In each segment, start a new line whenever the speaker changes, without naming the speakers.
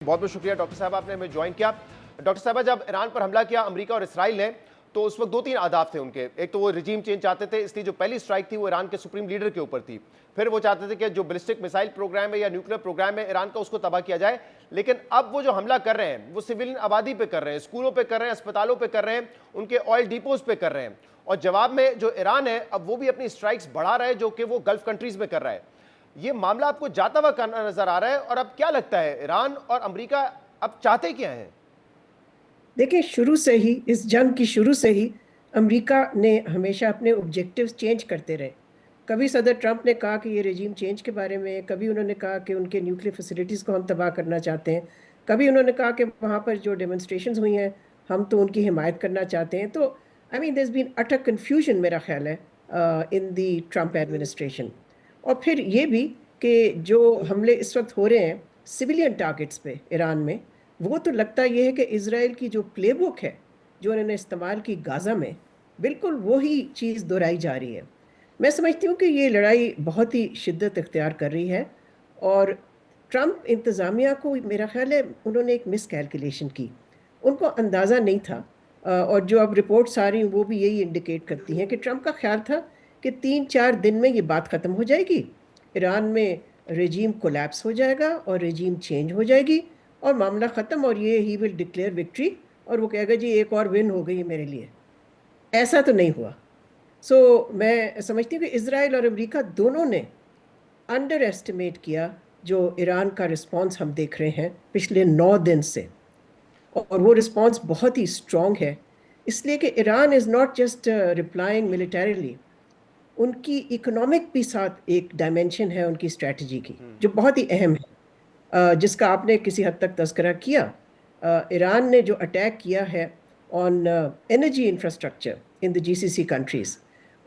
بہت بہت شکریہ ڈاکٹر صاحب، آپ نے ہمیں جوائن کیا۔ ڈاکٹر صاحبہ، جب ایران پر حملہ کیا امریکہ اور اسرائیل نے، تو اس وقت دو تین اہداف تھے ان کے۔ ایک تو وہ رجیم چینج چاہتے تھے، اس لیے جو پہلی اسٹرائک تھی وہ ایران کے سپریم لیڈر کے اوپر تھی۔ پھر وہ چاہتے تھے کہ جو بیلسٹک میسائل پروگرام ہے یا نیوکلیر پروگرام ہے ایران کا، اس کو تباہ کیا جائے۔ لیکن اب وہ جو حملہ کر رہے ہیں وہ سویلین آبادی پہ کر رہے ہیں، اسکولوں پہ کر رہے ہیں، اسپتالوں پہ کر رہے ہیں، ان کے آئل ڈیپوز پہ کر رہے ہیں۔ اور جواب میں جو ایران ہے اب وہ بھی اپنی اسٹرائکس بڑھا رہا ہے، جو کہ وہ گلف کنٹریز میں کر رہا ہے۔ یہ معاملہ آپ کو جاتا ہوا نظر آ رہا ہے، اور اب کیا لگتا ہے ایران اور امریکہ اب چاہتے کیا ہیں؟
دیکھیں، شروع سے ہی اس جنگ کی شروع سے ہی امریکہ نے ہمیشہ اپنے آبجیکٹیوز چینج کرتے رہے۔ کبھی صدر ٹرمپ نے کہا کہ یہ رجیم چینج کے بارے میں، کبھی انہوں نے کہا کہ ان کے نیوکلیر فیسلٹیز کو ہم تباہ کرنا چاہتے ہیں، کبھی انہوں نے کہا کہ وہاں پر جو ڈیمونسٹریشنز ہوئی ہیں ہم تو ان کی حمایت کرنا چاہتے ہیں۔ تو آئی مین there's been utter confusion میرا خیال ہے ان دی ٹرمپ ایڈمنسٹریشن۔ اور پھر یہ بھی کہ جو حملے اس وقت ہو رہے ہیں سویلین ٹارگٹس پہ ایران میں، وہ تو لگتا یہ ہے کہ اسرائیل کی جو پلے بک ہے جو انہوں نے استعمال کی غازہ میں، بالکل وہی چیز دہرائی جا رہی ہے۔ میں سمجھتی ہوں کہ یہ لڑائی بہت ہی شدت اختیار کر رہی ہے، اور ٹرمپ انتظامیہ کو میرا خیال ہے انہوں نے ایک مس کیلکولیشن کی، ان کو اندازہ نہیں تھا۔ اور جو اب رپورٹس آ رہی ہیں وہ بھی یہی انڈیکیٹ کرتی ہیں کہ ٹرمپ کا خیال تھا کہ 3-4 دن میں یہ بات ختم ہو جائے گی، ایران میں رجیم کولیپس ہو جائے گا اور رجیم چینج ہو جائے گی اور معاملہ ختم، اور یہ ہی ول ڈکلیئر وکٹری، اور وہ کہے گا جی ایک اور ون ہو گئی میرے لیے۔ ایسا تو نہیں ہوا۔ سو میں سمجھتی ہوں کہ اسرائیل اور امریکہ دونوں نے انڈر ایسٹیمیٹ کیا جو ایران کا رسپانس ہم دیکھ رہے ہیں پچھلے 9 دن سے، اور وہ رسپانس بہت ہی اسٹرانگ ہے، اس لیے کہ Iran is not just replying militarily, ان کی اکنامک بھی ساتھ ایک ڈائمنشن ہے ان کی اسٹریٹجی کی جو بہت ہی اہم ہے، جس کا آپ نے کسی حد تک تذکرہ کیا۔ ایران نے جو اٹیک کیا ہے آن انرجی انفراسٹرکچر ان دی GCC کنٹریز،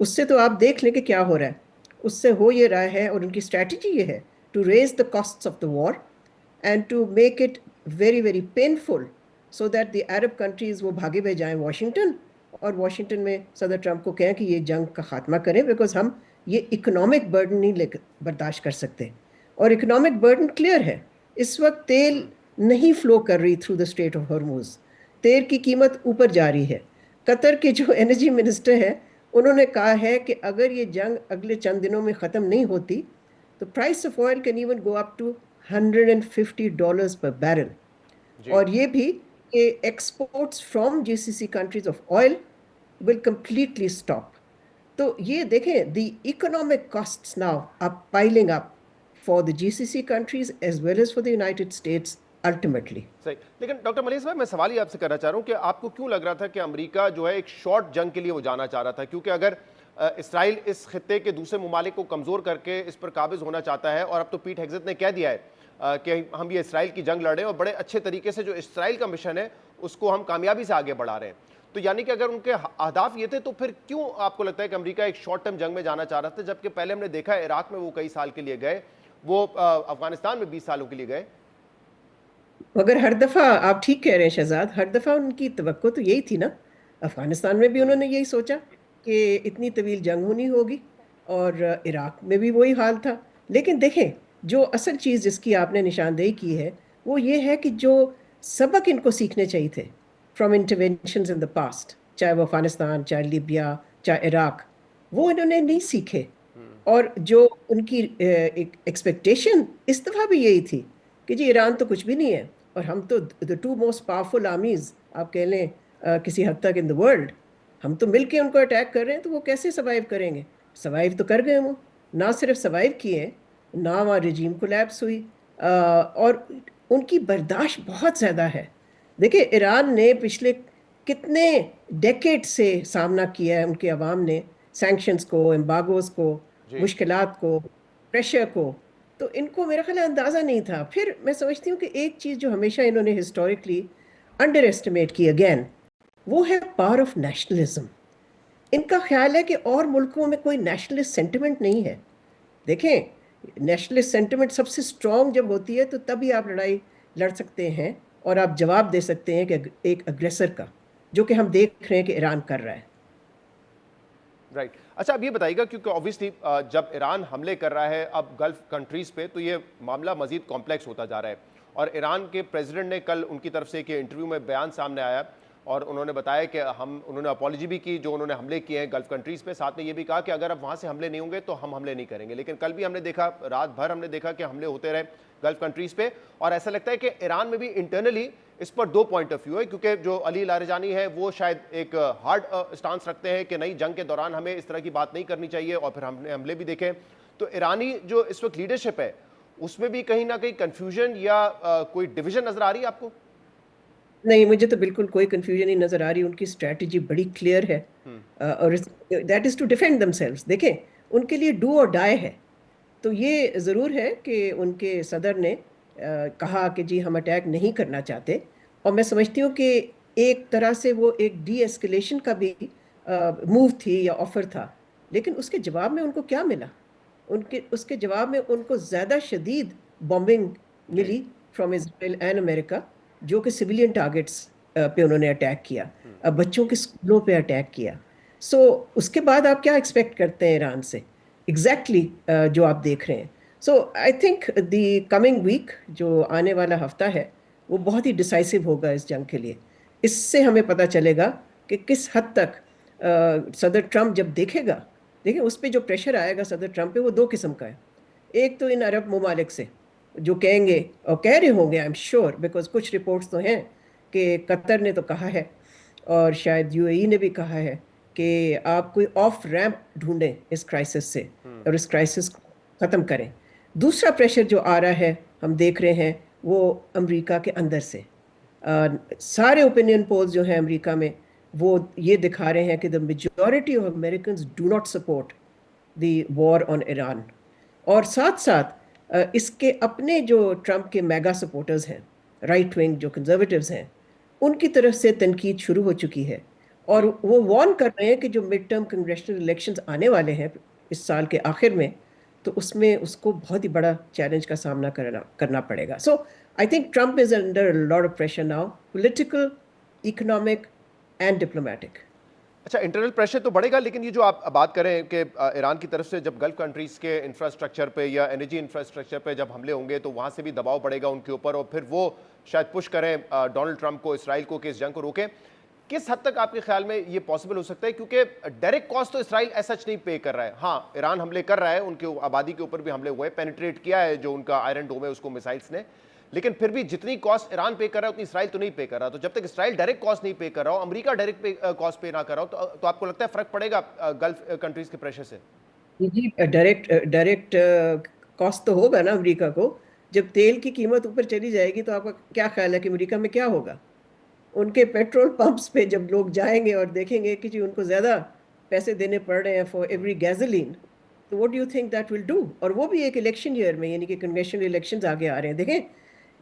اس سے تو آپ دیکھ لیں کہ کیا ہو رہا ہے۔ اس سے ہو یہ رہا ہے، اور ان کی اسٹریٹجی یہ ہے to raise the costs of the war and to make it very very painful so that the Arab countries وہ بھاگے ہوئے جائیں واشنگٹن، اور واشنگٹن میں صدر ٹرمپ کو کہیں کہ یہ جنگ کا خاتمہ کریں، بیکاز ہم یہ اکنامک برڈن نہیں برداشت کر سکتے۔ اور اکنامک برڈن کلیئر ہے، اس وقت تیل نہیں فلو کر رہی تھرو دا اسٹریٹ آف ہارموز، تیل کی قیمت اوپر جا رہی ہے۔ قطر کے جو انرجی منسٹر ہیں انہوں نے کہا ہے کہ اگر یہ جنگ اگلے چند دنوں میں ختم نہیں ہوتی تو price of oil can even go up to $150 per barrel, اور یہ بھی کہ exports from GCC countries of oil will completely stop. تو یہ دیکھیں the economic costs now are piling up for the GCC countries as well as for the United States ultimately.
صحیح، لیکن doctor ملیح صاحب، میں سوال ہی آپ سے کرنا چاہ رہا ہوں کہ آپ کو کیوں لگ رہا تھا کہ امریکہ جو ہے ایک شارٹ جنگ کے لیے وہ جانا چاہ رہا تھا؟ کیونکہ اگر اسرائیل اس خطے کے دوسرے ممالک کو کمزور کر کے اس پر قابض ہونا چاہتا ہے، اور اب تو پیٹ ہیگزت نے کہہ دیا ہے کہ ہم یہ اسرائیل کی جنگ لڑ رہے ہیں، اور بڑے اچھے طریقے سے جو اسرائیل کا مشن ہے اس کو ہم کامیابی سے آگے بڑھا رہے ہیں، تو یعنی کہ اگر ان کے اہداف یہ تھے تو پھر کیوں آپ کو لگتا ہے کہ امریکہ ایک شارٹ ٹرم جنگ میں جانا چاہ رہا تھا، جبکہ پہلے ہم نے دیکھا ہے عراق میں وہ کئی سال کے لیے گئے، وہ افغانستان میں 20 سالوں کے لیے گئے؟
مگر ہر دفعہ آپ ٹھیک کہہ رہے ہیں شہزاد، ہر دفعہ ان کی توقع تو یہی تھی نا، افغانستان میں بھی انہوں نے یہی سوچا کہ اتنی طویل جنگ ہونی ہوگی، اور عراق میں بھی وہی حال تھا۔ لیکن دیکھیں، جو اصل چیز جس کی آپ نے نشاندہی کی ہے وہ یہ ہے کہ جو سبق ان کو سیکھنے چاہیے تھے from interventions in the past, چاہے وہ افغانستان، چاہے لیبیا، چاہے عراق، وہ انہوں نے نہیں سیکھے۔ اور جو ان کی ایکسپیکٹیشن اس دفعہ بھی یہی تھی کہ جی ایران تو کچھ بھی نہیں ہے، اور ہم تو the two most powerful armies آپ کہہ لیں کسی حد تک in the world، ہم تو مل کے ان کو اٹیک کر رہے ہیں، تو وہ کیسے سروائیو کریں گے؟ سروائیو تو کر گئے، وہ نہ صرف سروائیو کیے، نہ وہاں رجیم کولیپس ہوئی، اور ان کی برداشت بہت زیادہ ہے۔ دیکھیں، ایران نے پچھلے کتنے ڈیکیڈ سے سامنا کیا ہے ان کے عوام نے، سینکشنز کو، امباگوز کو، مشکلات کو، پریشر کو، تو ان کو میرا خیال اندازہ نہیں تھا۔ پھر میں سمجھتی ہوں کہ ایک چیز جو ہمیشہ انہوں نے ہسٹوریکلی انڈر ایسٹیمیٹ کی اگین، وہ ہے پاور آف نیشنلزم۔ ان کا خیال ہے کہ اور ملکوں میں کوئی نیشنلسٹ سینٹیمنٹ نہیں ہے۔ دیکھیں، نیشنلسٹ سینٹیمنٹ سب سے اسٹرانگ جب ہوتی ہے تو تبھی آپ لڑائی لڑ سکتے ہیں اور آپ جواب دے سکتے ہیں کہ ایک اگریسر کا، جو کہ ہم دیکھ رہے ہیں کہ ایران کر رہا ہے۔
رائٹ، اچھا اب یہ بتائیے گا، کیونکہ اوبیسلی جب ایران حملے کر رہا ہے اب گلف کنٹریز پہ، تو یہ معاملہ مزید کمپلیکس ہوتا جا رہا ہے، اور ایران کے پریزیڈنٹ نے کل ان کی طرف سے ایک انٹرویو میں بیان سامنے آیا اور انہوں نے بتایا کہ انہوں نے اپالوجی بھی کی جو انہوں نے حملے کیے ہیں گلف کنٹریز پہ، ساتھ میں یہ بھی کہا کہ اگر اب وہاں سے حملے نہیں ہوں گے تو ہم حملے نہیں کریں گے. لیکن کل بھی ہم نے دیکھا، رات بھر ہم نے دیکھا کہ حملے ہوتے رہے گلف کنٹریز پہ، اور ایسا لگتا ہے کہ ایران میں بھی انٹرنلی اس پر دو پوائنٹ آف ویو ہے، کیونکہ جو علی لاریجانی ہے وہ شاید ایک ہارڈ اسٹانس رکھتے ہیں کہ نہیں، جنگ کے دوران ہمیں اس طرح کی بات نہیں کرنی چاہیے، اور پھر ہم نے حملے بھی دیکھے. تو ایرانی جو اس وقت لیڈرشپ ہے اس میں بھی کہیں نہ کہیں کنفیوژن یا کوئی ڈویژن نظر آ رہی ہے آپ کو؟
نہیں، مجھے تو بالکل کوئی کنفیوژن نہیں نظر آ رہی. ان کی اسٹریٹجی بڑی کلیئر ہے اور that is to defend themselves. دیکھیں ان کے لیے ڈو اور ڈائی ہے. تو یہ ضرور ہے کہ ان کے صدر نے کہا کہ جی ہم اٹیک نہیں کرنا چاہتے، اور میں سمجھتی ہوں کہ ایک طرح سے وہ ایک ڈی ایسکلیشن کا بھی موو تھی یا آفر تھا. لیکن اس کے جواب میں ان کو کیا ملا؟ اس کے جواب میں ان کو زیادہ شدید بامبنگ ملی فرام اسرائیل اینڈ امریکہ، جو کہ سویلین ٹارگٹس پہ انہوں نے اٹیک کیا، بچوں کے اسکولوں پہ اٹیک کیا. سو اس کے بعد آپ کیا ایکسپیکٹ کرتے ہیں ایران سے؟ ایگزیکٹلی جو آپ دیکھ رہے ہیں. So I think the coming week, جو آنے والا ہفتہ ہے، وہ بہت ہی ڈیسائسو ہوگا اس جنگ کے لیے. اس سے ہمیں پتہ چلے گا کہ کس حد تک صدر ٹرمپ جب دیکھے گا. دیکھیں اس پہ جو پریشر آئے گا صدر ٹرمپ پہ، وہ دو قسم کا ہے. ایک تو ان عرب ممالک سے جو کہیں گے اور کہہ رہے ہوں گے، آئی ایم شیور، بیکاز کچھ رپورٹس تو ہیں کہ قطر نے تو کہا ہے اور شاید یو اے ای نے بھی کہا ہے کہ آپ کوئی آف ریمپ ڈھونڈیں اس کرائسس سے اور اس کرائسس کو ختم کریں. دوسرا پریشر جو آ رہا ہے ہم دیکھ رہے ہیں وہ امریکہ کے اندر سے. سارے اوپینین پولز جو ہیں امریکہ میں وہ یہ دکھا رہے ہیں کہ the majority of Americans do not support the war on Iran. اور ساتھ ساتھ اس کے اپنے جو ٹرمپ کے میگا سپورٹرز ہیں، رائٹ ونگ جو کنزرویٹیوز ہیں، ان کی طرف سے تنقید شروع ہو چکی ہے، اور وہ وارن کر رہے ہیں کہ جو مڈ ٹرم کنگریشنل الیکشنز آنے والے ہیں اس سال کے آخر میں، تو اس میں اس کو بہت ہی بڑا چیلنج کا سامنا کرنا پڑے گا. So I think Trump is under lot of pressure now, political, economic and diplomatic.
اچھا، انٹرنل پریشر تو بڑھے گا، لیکن یہ جو آپ بات کریں کہ ایران کی طرف سے جب گلف کنٹریز کے انفراسٹرکچر پہ یا انرجی انفراسٹرکچر پہ جب حملے ہوں گے تو وہاں سے بھی دباؤ پڑے گا ان کے اوپر، اور پھر وہ شاید پش کریں ڈونلڈ ٹرمپ کو، اسرائیل کو، کہ اس جنگ کو روکیں. کس حد تک آپ کے خیال میں یہ پاسبل ہو سکتا ہے؟ کیونکہ ڈائریکٹ کاسٹ تو اسرائیل ایسا نہیں پے کر رہا ہے. ہاں، ایران حملے کر رہا ہے، ان کی آبادی کے اوپر بھی حملے ہوئے، پینیٹریٹ کیا ہے جو ان کا آئرن ڈوم ہے اس کو میسائلس نے، لیکن پھر بھی جتنی کاسٹ ایران پے کر رہا ہے اتنی اسرائیل تو نہیں پے کر رہا. تو جب تک اسرائیل ڈائریکٹ کاسٹ نہیں پے کر رہا ہو، امریکہ ڈائریکٹ کاسٹ پے نہ کر رہا ہو، تو آپ کو لگتا ہے فرق پڑے گا گلف کنٹریز کے پریشر سے؟
جی، ڈائریکٹ کاسٹ تو ہوگا نا امریکہ کو. جب تیل کی قیمت اوپر چلی جائے گی تو آپ کا کیا خیال ہے کہ امریکہ میں کیا ہوگا؟ ان کے پیٹرول پمپس پہ جب لوگ جائیں گے اور دیکھیں گے کہ جی ان کو زیادہ پیسے دینے پڑ رہے ہیں فار ایوری گیزولین، تو what do you think that will do? اور وہ بھی ایک الیکشن ایئر میں، یعنی کہ کنوینشنل الیکشنز آگے آ رہے ہیں. دیکھیں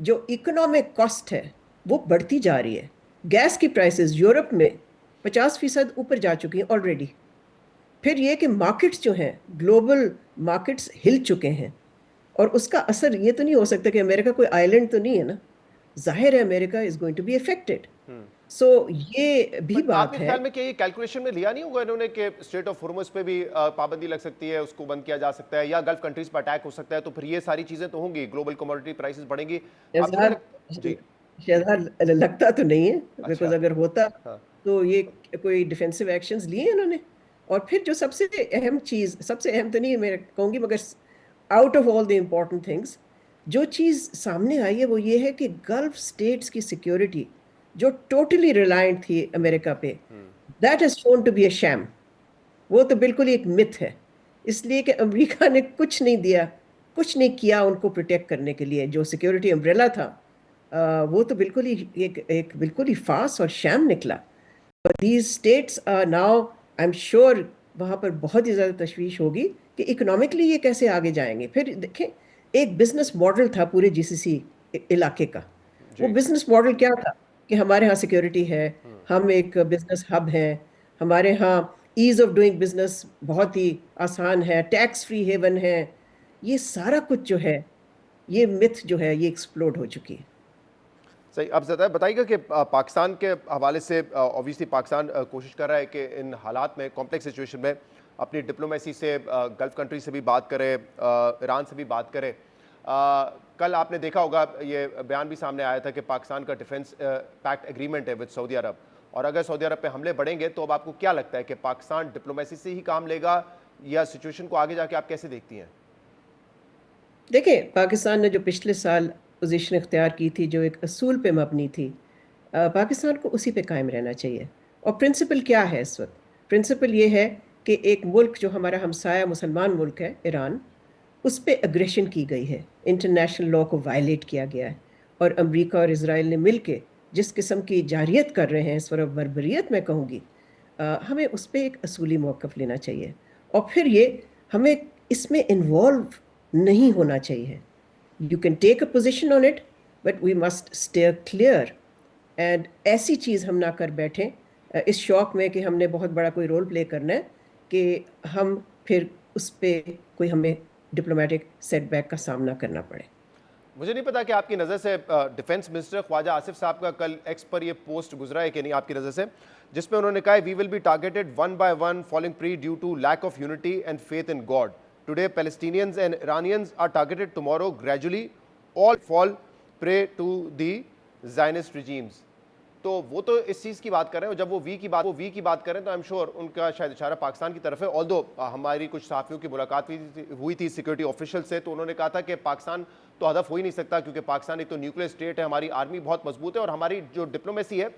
جو اکنامک کاسٹ ہے وہ بڑھتی جا رہی ہے. گیس کی پرائسز یورپ میں 50% اوپر جا چکی ہیں آلریڈی. پھر یہ کہ مارکیٹس جو ہیں، گلوبل مارکیٹس ہل چکے ہیں، اور اس کا اثر یہ تو نہیں ہو سکتا کہ امریکہ کوئی آئی لینڈ تو نہیں ہے نا. ظاہر ہے امریکہ is going to be affected. So یہ بھی
بٹ آپ کے
بات ہے.
خیال میں کہ یہ کیلکولیشن میں لیا نہیں ہوگا انہوں نے کہ اسٹریٹ آف ہرمز پہ بھی پابندی لگ سکتی ہے، اس کو بند کیا جا سکتا ہے، یا گلف کنٹریز پہ اٹیک ہو سکتا ہے، تو پھر یہ ساری چیزیں تو ہوں گی، گلوبل کموڈٹی پرائسز بڑھیں گی. آپ کو نہیں لگتا؟ جی
شہزاد لگتا تو نہیں ہے، بیکاز
اچھا،
اگر ہوتا
ہاں
تو یہ کوئی ڈیفینسو ایکشنز لیے انہوں نے. اور پھر جو سب سے اہم چیز، سب سے اہم تو نہیں میں کہوں گی مگر out of all the important things, جو چیز سامنے آئی ہے وہ یہ ہے کہ گلف اسٹیٹس کی سیکیورٹی جو ٹوٹلی ریلائنٹ تھی امریکہ پہ، that has shown to be a sham. وہ تو بالکل ایک متھ ہے، اس لیے کہ امریکہ نے کچھ نہیں دیا، کچھ نہیں کیا ان کو پروٹیکٹ کرنے کے لیے. جو سیکیورٹی امبریلا تھا وہ تو بالکل ہی ایک بالکل ہی فاس اور شام نکلا. These states are now, I am sure وہاں پر بہت ہی زیادہ تشویش ہوگی کہ اکنامکلی یہ کیسے آگے جائیں گے. پھر دیکھیں ایک بزنس ماڈل تھا پورے جی سی سی علاقے کا. وہ بزنس ماڈل کیا تھا کہ ہمارے ہاں سیکیورٹی ہے، ہم ایک بزنس ہب ہیں، ہمارے ہاں ایز آف ڈوئنگ بزنس بہت ہی آسان ہے، ٹیکس فری ہیون ہے. یہ سارا کچھ جو ہے، یہ متھ جو ہے، یہ ایکسپلوڈ ہو چکی ہے.
صحیح. اب زیادہ بتائیے گا کہ پاکستان کے حوالے سے اوبویسلی پاکستان کوشش کر رہا ہے کہ ان حالات میں، کمپلیکس سچویشن میں، اپنی ڈپلومیسی سے گلف کنٹری سے بھی بات کرے، ایران سے بھی بات کرے. کل آپ نے دیکھا ہوگا یہ بیان بھی سامنے آیا تھا کہ پاکستان کا ڈیفنس پیکٹ ایگریمنٹ ہے وتھ سعودی عرب، اور اگر سعودی عرب پہ حملے بڑھیں گے تو اب آپ کو کیا لگتا ہے کہ پاکستان ڈپلومیسی سے ہی کام لے گا یا سچویشن کو آگے جا کے آپ کیسے دیکھتی ہیں؟
دیکھیں پاکستان نے جو پچھلے سال پوزیشن اختیار کی تھی جو ایک اصول پہ مبنی تھی، پاکستان کو اسی پہ قائم رہنا چاہیے. اور پرنسپل کیا ہے اس وقت؟ پرنسپل یہ ہے کہ ایک ملک جو ہمارا ہمسایہ مسلمان ملک ہے ایران، اس پہ اگریشن کی گئی ہے، انٹرنیشنل لاء کو وائلیٹ کیا گیا ہے، اور امریکہ اور اسرائیل نے مل کے جس قسم کی جارحیت کر رہے ہیں، اس وقت بربریت میں کہوں گی، ہمیں اس پہ ایک اصولی موقف لینا چاہیے. اور پھر یہ ہمیں اس میں انوالو نہیں ہونا چاہیے. You can take a position on it but we must stay clear. And ایسی چیز ہم نہ کر بیٹھیں اس شوق میں کہ ہم نے بہت بڑا کوئی رول پلے کرنا ہے کہ ہم پھر اس پہ کوئی ہمیں ڈپلومیٹک سیٹ بیک کا سامنا کرنا پڑے.
مجھے نہیں پتا کہ آپ کی نظر سے ڈیفنس منسٹر خواجہ آصف صاحب کا کل ایکس پر یہ پوسٹ گزرا ہے کہ نہیں آپ کی نظر سے، جس میں انہوں نے کہا ہے we will be targeted one by one falling prey due to lack of unity and faith in God. Today Palestinians and Iranians are targeted tomorrow gradually all fall prey to the زائنسٹ regimes. تو وہ تو اس چیز کی بات کر رہے ہیں، اور جب وہ وی کی بات کریں تو ایم شور ان کا شاید اشارہ پاکستان کی طرف ہے. آلدو ہماری کچھ صحافیوں کی ملاقات ہوئی تھی سیکورٹی آفیشل سے، تو انہوں نے کہا تھا کہ پاکستان تو ہدف ہو ہی نہیں سکتا کیونکہ پاکستان ایک تو نیوکلیر اسٹیٹ ہے، ہماری آرمی بہت مضبوط ہے، اور ہماری جو ڈپلومیسی ہے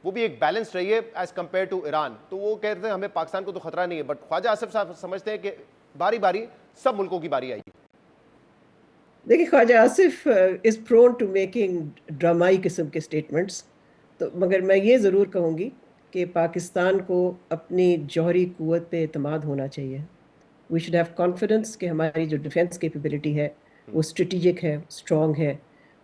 وہ بھی ایک بیلنس رہی ہے ایز کمپیئر ٹو ایران. تو وہ کہتے ہیں ہمیں پاکستان کو تو خطرہ نہیں ہے، بٹ خواجہ آصف صاحب سمجھتے ہیں کہ باری باری سب ملکوں کی باری آئی.
دیکھیے خواجہ آصف از پرون ٹو میکنگ ڈرامائی قسم کے اسٹیٹمنٹس، تو مگر میں یہ ضرور کہوں گی کہ پاکستان کو اپنی جوہری قوت پہ اعتماد ہونا چاہیے. وی شوڈ ہیو کانفیڈنس کہ ہماری جو ڈیفنس کیپیبلٹی ہے وہ اسٹریٹجک ہے، اسٹرانگ ہے،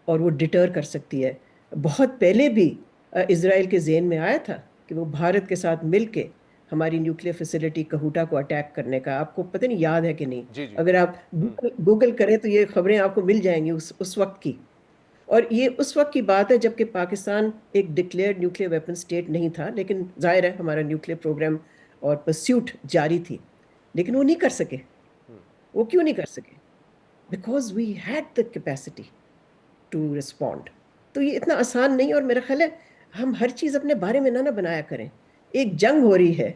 اور وہ ڈٹر کر سکتی ہے. بہت پہلے بھی اسرائیل کے ذہن میں آیا تھا کہ وہ بھارت کے ساتھ مل کے ہماری نیوکلیر فیسلٹی کہوٹا کو اٹیک کرنے کا، آپ کو پتہ نہیں یاد ہے کہ نہیں،
جی جی
اگر آپ گوگل کریں تو یہ خبریں آپ کو مل جائیں گی اس وقت کی. اور یہ اس وقت کی بات ہے جب کہ پاکستان ایک ڈکلیئرڈ نیوکلیر ویپن اسٹیٹ نہیں تھا، لیکن ظاہر ہے ہمارا نیوکلیر پروگرام اور پرسیوٹ جاری تھی، لیکن وہ نہیں کر سکے. وہ کیوں نہیں کر سکے؟ Because we had the capacity to respond. تو یہ اتنا آسان نہیں، اور میرا خیال ہے ہم ہر چیز اپنے بارے میں نہ بنایا کریں. ایک جنگ ہو رہی ہے،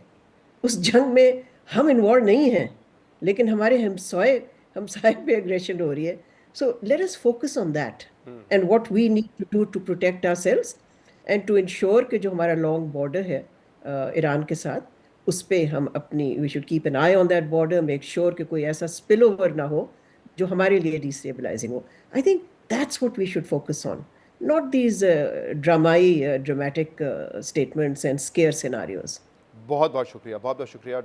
اس جنگ میں ہم انوالو نہیں ہیں، لیکن ہمارے ہمسائے پہ اگریشن ہو رہی ہے. So let us focus on that and what we need to do to protect ourselves and to ensure کہ جو ہمارا لانگ بارڈر ہے ایران کے ساتھ، اس پہ ہم اپنی we should keep an eye on that border, make sure کہ کوئی ایسا spill over نہ ہو جو ہمارے لیے destabilizing who. I think that's what we should focus on, not these dramatic statements and scare scenarios.
بہت بہت شکریہ، بہت بہت شکریہ.